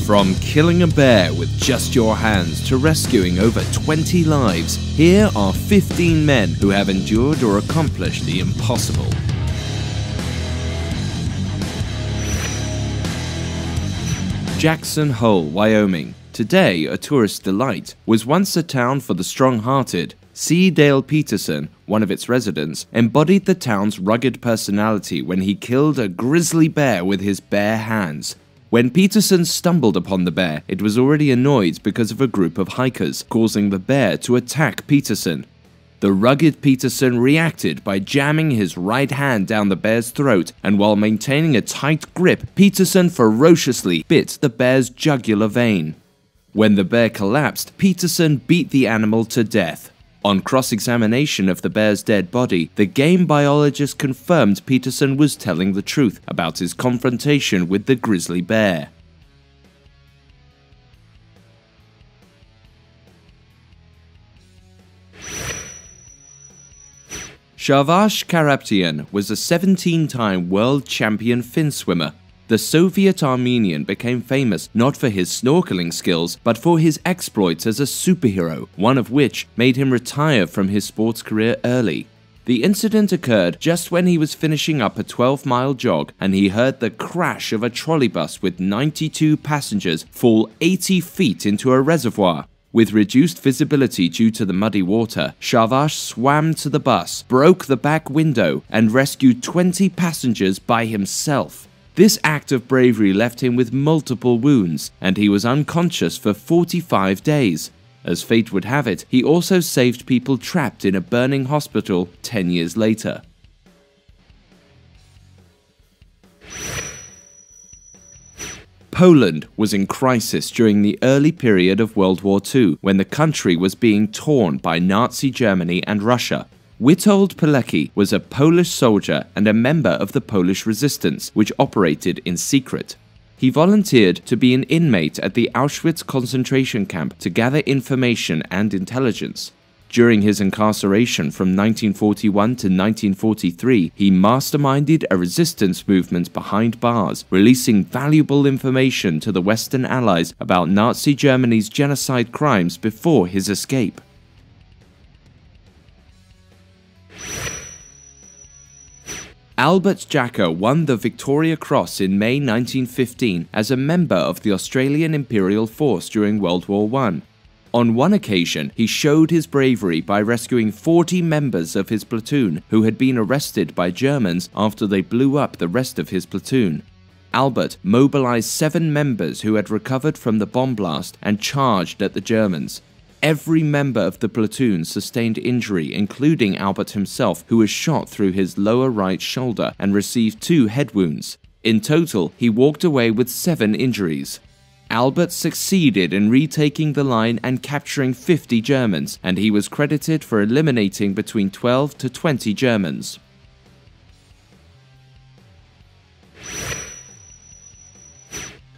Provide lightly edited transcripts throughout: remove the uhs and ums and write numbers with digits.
From killing a bear with just your hands to rescuing over 20 lives, here are 15 men who have endured or accomplished the impossible. Jackson Hole, Wyoming, today a tourist delight, was once a town for the strong-hearted. C. Dale Peterson, one of its residents, embodied the town's rugged personality when he killed a grizzly bear with his bare hands. When Peterson stumbled upon the bear, it was already annoyed because of a group of hikers, causing the bear to attack Peterson. The rugged Peterson reacted by jamming his right hand down the bear's throat, and while maintaining a tight grip, Peterson ferociously bit the bear's jugular vein. When the bear collapsed, Peterson beat the animal to death. On cross-examination of the bear's dead body, the game biologist confirmed Peterson was telling the truth about his confrontation with the grizzly bear. Sharvash Karapetyan was a 17-time world champion fin swimmer. The Soviet Armenian became famous not for his snorkeling skills, but for his exploits as a superhero, one of which made him retire from his sports career early. The incident occurred just when he was finishing up a 12-mile jog, and he heard the crash of a trolleybus with 92 passengers fall 80 feet into a reservoir. With reduced visibility due to the muddy water, Sharvash swam to the bus, broke the back window, and rescued 20 passengers by himself. This act of bravery left him with multiple wounds, and he was unconscious for 45 days. As fate would have it, he also saved people trapped in a burning hospital 10 years later. Poland was in crisis during the early period of World War II, when the country was being torn by Nazi Germany and Russia. Witold Pilecki was a Polish soldier and a member of the Polish resistance, which operated in secret. He volunteered to be an inmate at the Auschwitz concentration camp to gather information and intelligence. During his incarceration from 1941 to 1943, he masterminded a resistance movement behind bars, releasing valuable information to the Western Allies about Nazi Germany's genocide crimes before his escape. Albert Jacka won the Victoria Cross in May 1915 as a member of the Australian Imperial Force during World War I. On one occasion, he showed his bravery by rescuing 40 members of his platoon who had been arrested by Germans after they blew up the rest of his platoon. Albert mobilized 7 members who had recovered from the bomb blast and charged at the Germans. Every member of the platoon sustained injury, including Albert himself, who was shot through his lower right shoulder and received 2 head wounds. In total, he walked away with 7 injuries. Albert succeeded in retaking the line and capturing 50 Germans, and he was credited for eliminating between 12 to 20 Germans.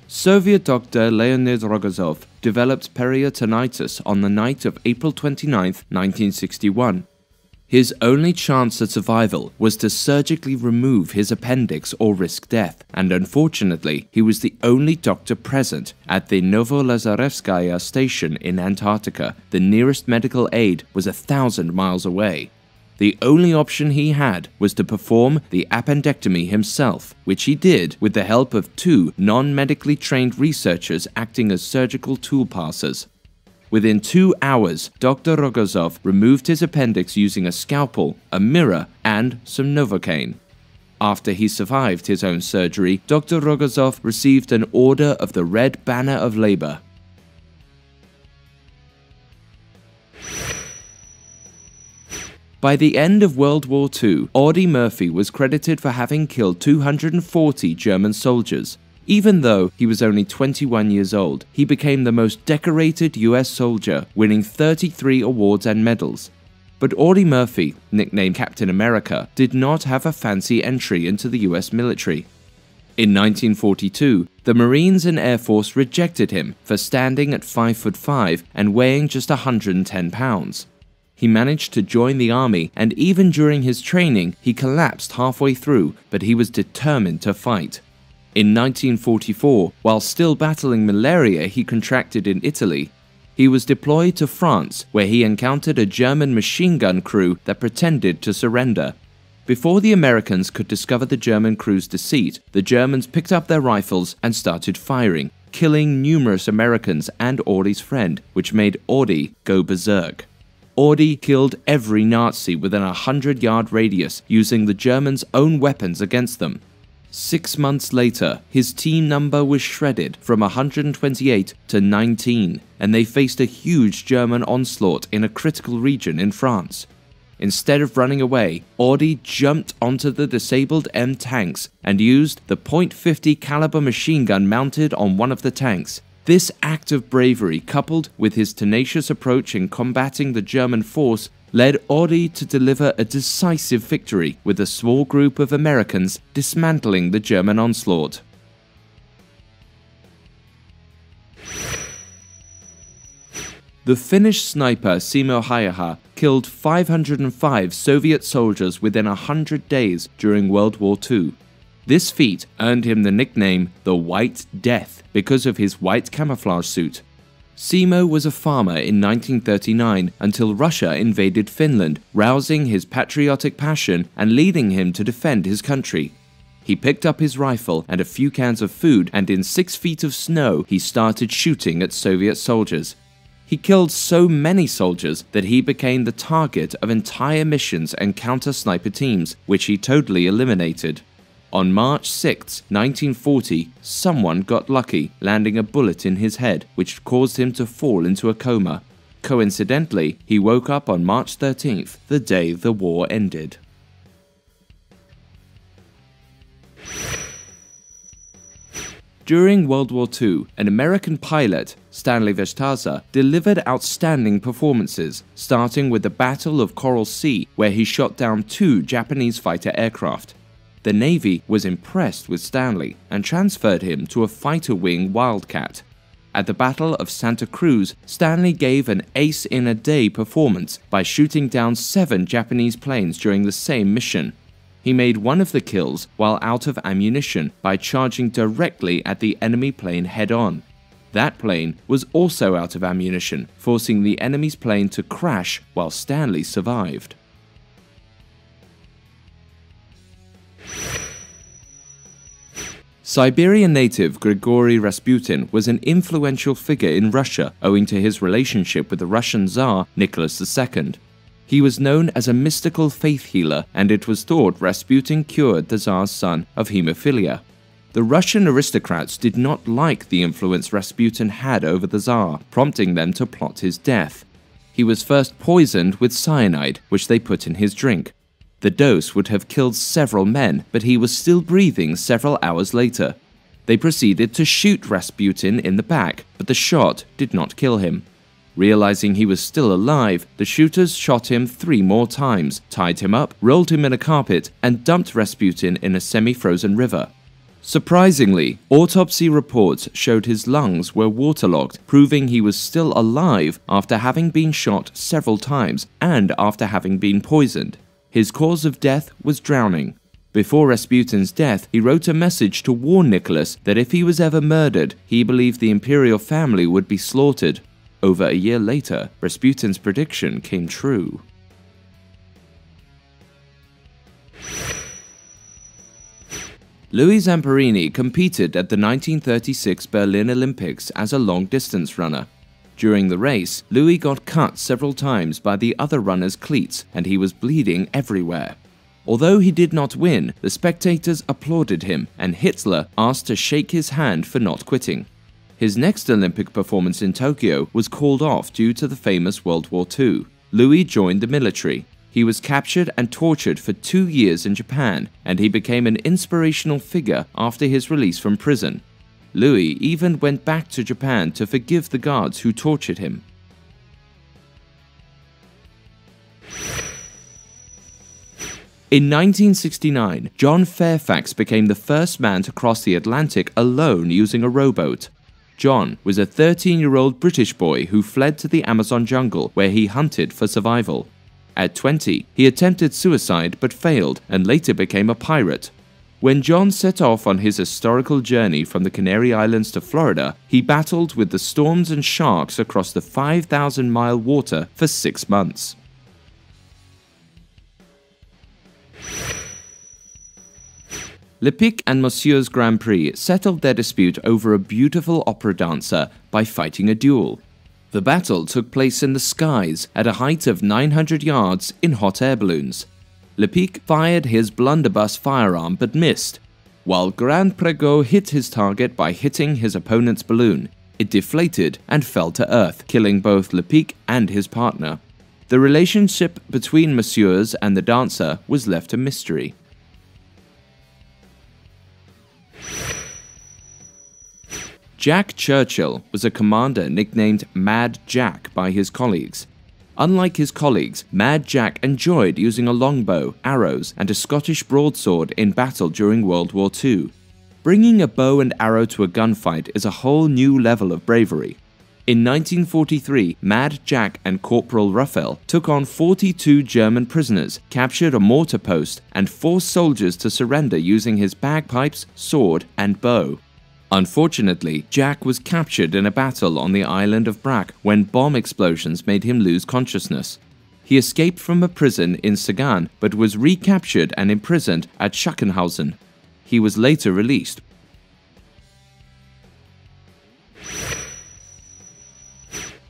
Soviet doctor Leonid Rogozov developed peritonitis on the night of April 29, 1961. His only chance at survival was to surgically remove his appendix or risk death, and unfortunately, he was the only doctor present at the Novolazarevskaya station in Antarctica. The nearest medical aid was 1,000 miles away. The only option he had was to perform the appendectomy himself, which he did with the help of 2 non-medically trained researchers acting as surgical tool passers. Within 2 hours, Dr. Rogozov removed his appendix using a scalpel, a mirror, and some Novocaine. After he survived his own surgery, Dr. Rogozov received an Order of the Red Banner of Labor. By the end of World War II, Audie Murphy was credited for having killed 240 German soldiers. Even though he was only 21 years old, he became the most decorated US soldier, winning 33 awards and medals. But Audie Murphy, nicknamed Captain America, did not have a fancy entry into the US military. In 1942, the Marines and Air Force rejected him for standing at 5'5" and weighing just 110 pounds. He managed to join the army, and even during his training, he collapsed halfway through, but he was determined to fight. In 1944, while still battling malaria he contracted in Italy, he was deployed to France, where he encountered a German machine gun crew that pretended to surrender. Before the Americans could discover the German crew's deceit, the Germans picked up their rifles and started firing, killing numerous Americans and Audy's friend, which made Audy go berserk. Audy killed every Nazi within a 100-yard radius using the Germans' own weapons against them. 6 months later, his team number was shredded from 128 to 19, and they faced a huge German onslaught in a critical region in France. Instead of running away, Audy jumped onto the disabled M tanks and used the .50 caliber machine gun mounted on one of the tanks. This act of bravery, coupled with his tenacious approach in combating the German force, led Audy to deliver a decisive victory with a small group of Americans dismantling the German onslaught. The Finnish sniper Simo Häyhä killed 505 Soviet soldiers within 100 days during World War II. This feat earned him the nickname the White Death because of his white camouflage suit. Simo was a farmer in 1939 until Russia invaded Finland, rousing his patriotic passion and leading him to defend his country. He picked up his rifle and a few cans of food, and in 6 feet of snow he started shooting at Soviet soldiers. He killed so many soldiers that he became the target of entire missions and counter-sniper teams, which he totally eliminated. On March 6, 1940, someone got lucky, landing a bullet in his head, which caused him to fall into a coma. Coincidentally, he woke up on March 13th, the day the war ended. During World War II, an American pilot, Stanley Vestager, delivered outstanding performances, starting with the Battle of Coral Sea, where he shot down 2 Japanese fighter aircraft. The Navy was impressed with Stanley and transferred him to a fighter wing Wildcat. At the Battle of Santa Cruz, Stanley gave an ace-in-a-day performance by shooting down 7 Japanese planes during the same mission. He made one of the kills while out of ammunition by charging directly at the enemy plane head-on. That plane was also out of ammunition, forcing the enemy's plane to crash while Stanley survived. Siberian native Grigory Rasputin was an influential figure in Russia owing to his relationship with the Russian Tsar Nicholas II. He was known as a mystical faith healer, and it was thought Rasputin cured the Tsar's son of hemophilia. The Russian aristocrats did not like the influence Rasputin had over the Tsar, prompting them to plot his death. He was first poisoned with cyanide, which they put in his drink. The dose would have killed several men, but he was still breathing several hours later. They proceeded to shoot Rasputin in the back, but the shot did not kill him. Realizing he was still alive, the shooters shot him 3 more times, tied him up, rolled him in a carpet, and dumped Rasputin in a semi-frozen river. Surprisingly, autopsy reports showed his lungs were waterlogged, proving he was still alive after having been shot several times and after having been poisoned. His cause of death was drowning. Before Rasputin's death, he wrote a message to warn Nicholas that if he was ever murdered, he believed the imperial family would be slaughtered. Over a year later, Rasputin's prediction came true. Louis Zamperini competed at the 1936 Berlin Olympics as a long-distance runner. During the race, Louis got cut several times by the other runner's cleats, and he was bleeding everywhere. Although he did not win, the spectators applauded him, and Hitler asked to shake his hand for not quitting. His next Olympic performance in Tokyo was called off due to the famous World War II. Louis joined the military. He was captured and tortured for 2 years in Japan, and he became an inspirational figure after his release from prison. Louis even went back to Japan to forgive the guards who tortured him. In 1969, John Fairfax became the first man to cross the Atlantic alone using a rowboat. John was a 13-year-old British boy who fled to the Amazon jungle where he hunted for survival. At 20, he attempted suicide but failed and later became a pirate. When John set off on his historical journey from the Canary Islands to Florida, he battled with the storms and sharks across the 5,000-mile water for 6 months. Le Pic and Monsieur's Grand Prix settled their dispute over a beautiful opera dancer by fighting a duel. The battle took place in the skies at a height of 900 yards in hot air balloons. Le Pic fired his blunderbuss firearm but missed, while Grand Pregot hit his target by hitting his opponent's balloon. It deflated and fell to earth, killing both Le Pic and his partner. The relationship between Monsieur's and the dancer was left a mystery. Jack Churchill was a commander nicknamed Mad Jack by his colleagues. Unlike his colleagues, Mad Jack enjoyed using a longbow, arrows, and a Scottish broadsword in battle during World War II. Bringing a bow and arrow to a gunfight is a whole new level of bravery. In 1943, Mad Jack and Corporal Ruffell took on 42 German prisoners, captured a mortar post, and forced soldiers to surrender using his bagpipes, sword, and bow. Unfortunately, Jack was captured in a battle on the island of Brac when bomb explosions made him lose consciousness. He escaped from a prison in Sagan but was recaptured and imprisoned at Schackenhausen. He was later released.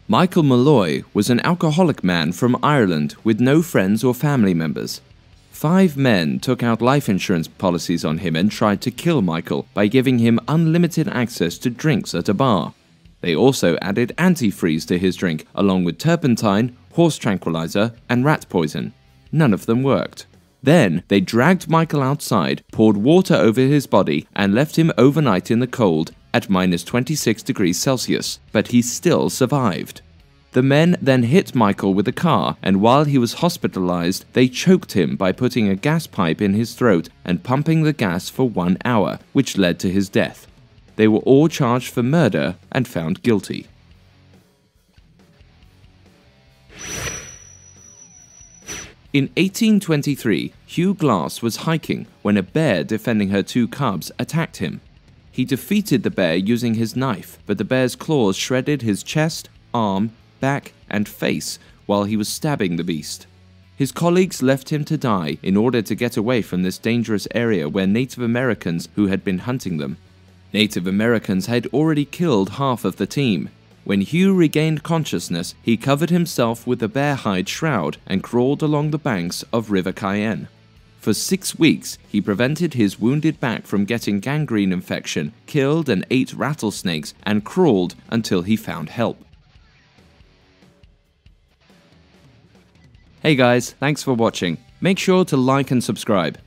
Michael Molloy was an alcoholic man from Ireland with no friends or family members. 5 men took out life insurance policies on him and tried to kill Michael by giving him unlimited access to drinks at a bar. They also added antifreeze to his drink, along with turpentine, horse tranquilizer, and rat poison. None of them worked. Then they dragged Michael outside, poured water over his body, and left him overnight in the cold at -26°C, but he still survived. The men then hit Michael with a car, and while he was hospitalized, they choked him by putting a gas pipe in his throat and pumping the gas for 1 hour, which led to his death. They were all charged for murder and found guilty. In 1823, Hugh Glass was hiking when a bear defending her 2 cubs attacked him. He defeated the bear using his knife, but the bear's claws shredded his chest, arm, back, and face while he was stabbing the beast. His colleagues left him to die in order to get away from this dangerous area where Native Americans who had been hunting them. Native Americans had already killed half of the team. When Hugh regained consciousness, he covered himself with a bear hide shroud and crawled along the banks of River Cayenne. For 6 weeks, he prevented his wounded back from getting gangrene infection, killed and ate rattlesnakes, and crawled until he found help. Hey guys, thanks for watching. Make sure to like and subscribe.